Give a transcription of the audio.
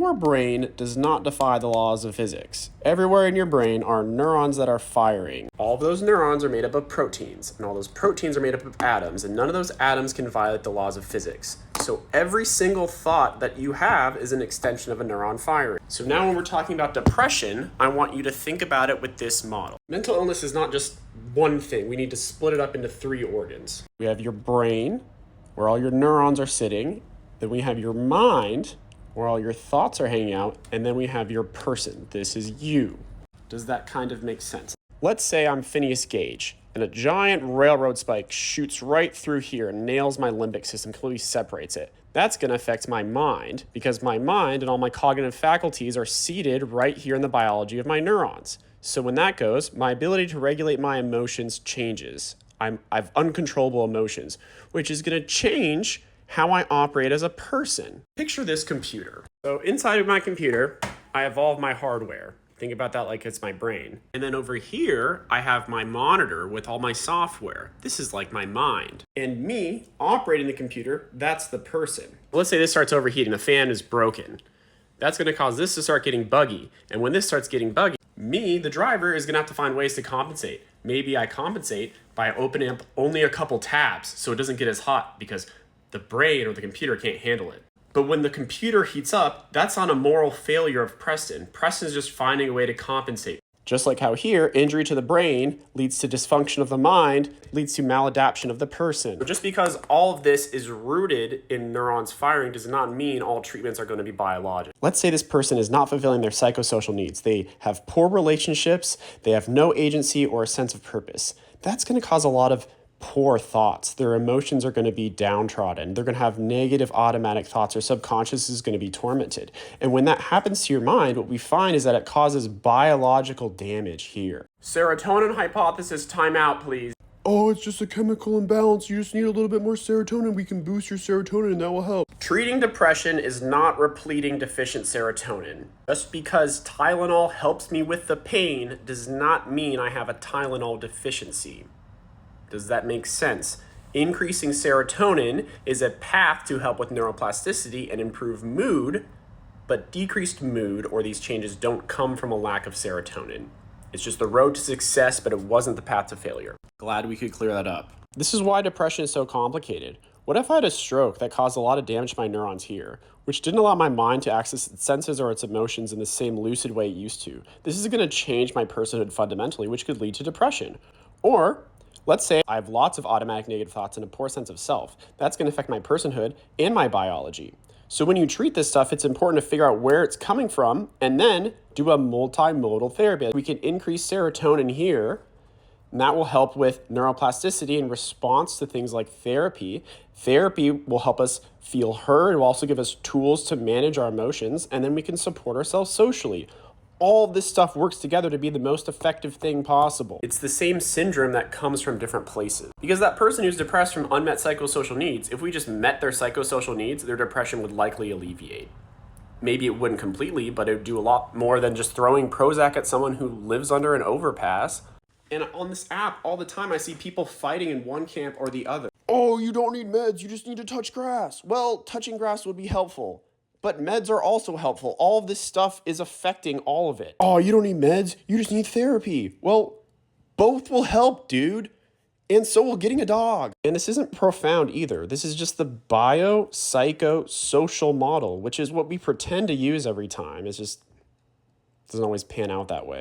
Your brain does not defy the laws of physics. Everywhere in your brain are neurons that are firing. All of those neurons are made up of proteins, and all those proteins are made up of atoms, and none of those atoms can violate the laws of physics. So every single thought that you have is an extension of a neuron firing. So now when we're talking about depression, I want you to think about it with this model. Mental illness is not just one thing. We need to split it up into three organs. We have your brain, where all your neurons are sitting. Then we have your mind, where all your thoughts are hanging out, and then we have your person. This is you. Does that kind of make sense? Let's say I'm Phineas Gage, and a giant railroad spike shoots right through here and nails my limbic system, completely separates it. That's going to affect my mind, because my mind and all my cognitive faculties are seated right here in the biology of my neurons. So when that goes, my ability to regulate my emotions changes. I've uncontrollable emotions, which is going to change how I operate as a person. Picture this computer. So inside of my computer, I evolve my hardware. Think about that like it's my brain. And then over here, I have my monitor with all my software. This is like my mind. And me operating the computer, that's the person. Let's say this starts overheating, the fan is broken. That's gonna cause this to start getting buggy. And when this starts getting buggy, me, the driver, is gonna have to find ways to compensate. Maybe I compensate by opening up only a couple tabs so it doesn't get as hot, because the brain or the computer can't handle it. But when the computer heats up, that's not a moral failure of Preston. Preston's just finding a way to compensate. Just like how here, injury to the brain leads to dysfunction of the mind, leads to maladaptation of the person. But just because all of this is rooted in neurons firing does not mean all treatments are going to be biologic. Let's say this person is not fulfilling their psychosocial needs. They have poor relationships, they have no agency or a sense of purpose. That's going to cause a lot of poor thoughts. Their emotions are going to be downtrodden. They're going to have negative automatic thoughts. Their subconscious is going to be tormented. And when that happens to your mind, what we find is that it causes biological damage here. Serotonin hypothesis, time out, please. Oh, it's just a chemical imbalance. You just need a little bit more serotonin. We can boost your serotonin and that will help. Treating depression is not repleting deficient serotonin. Just because Tylenol helps me with the pain does not mean I have a Tylenol deficiency. Does that make sense? Increasing serotonin is a path to help with neuroplasticity and improve mood, but decreased mood or these changes don't come from a lack of serotonin. It's just the road to success, but it wasn't the path to failure. Glad we could clear that up. This is why depression is so complicated. What if I had a stroke that caused a lot of damage to my neurons here, which didn't allow my mind to access its senses or its emotions in the same lucid way it used to? This is going to change my personhood fundamentally, which could lead to depression. Or let's say I have lots of automatic negative thoughts and a poor sense of self. That's going to affect my personhood and my biology. So when you treat this stuff, it's important to figure out where it's coming from and then do a multimodal therapy. We can increase serotonin here, and that will help with neuroplasticity in response to things like therapy. Therapy will help us feel heard. It will also give us tools to manage our emotions, and then we can support ourselves socially. All this stuff works together to be the most effective thing possible. It's the same syndrome that comes from different places. Because that person who's depressed from unmet psychosocial needs, if we just met their psychosocial needs, their depression would likely alleviate. Maybe it wouldn't completely, but it would do a lot more than just throwing Prozac at someone who lives under an overpass. And on this app, all the time, I see people fighting in one camp or the other. Oh, you don't need meds. You just need to touch grass. Well, touching grass would be helpful. But meds are also helpful. All of this stuff is affecting all of it. Oh, you don't need meds. You just need therapy. Well, both will help, dude. And so will getting a dog. And this isn't profound either. This is just the bio-psycho-social model, which is what we pretend to use every time. It just doesn't always pan out that way.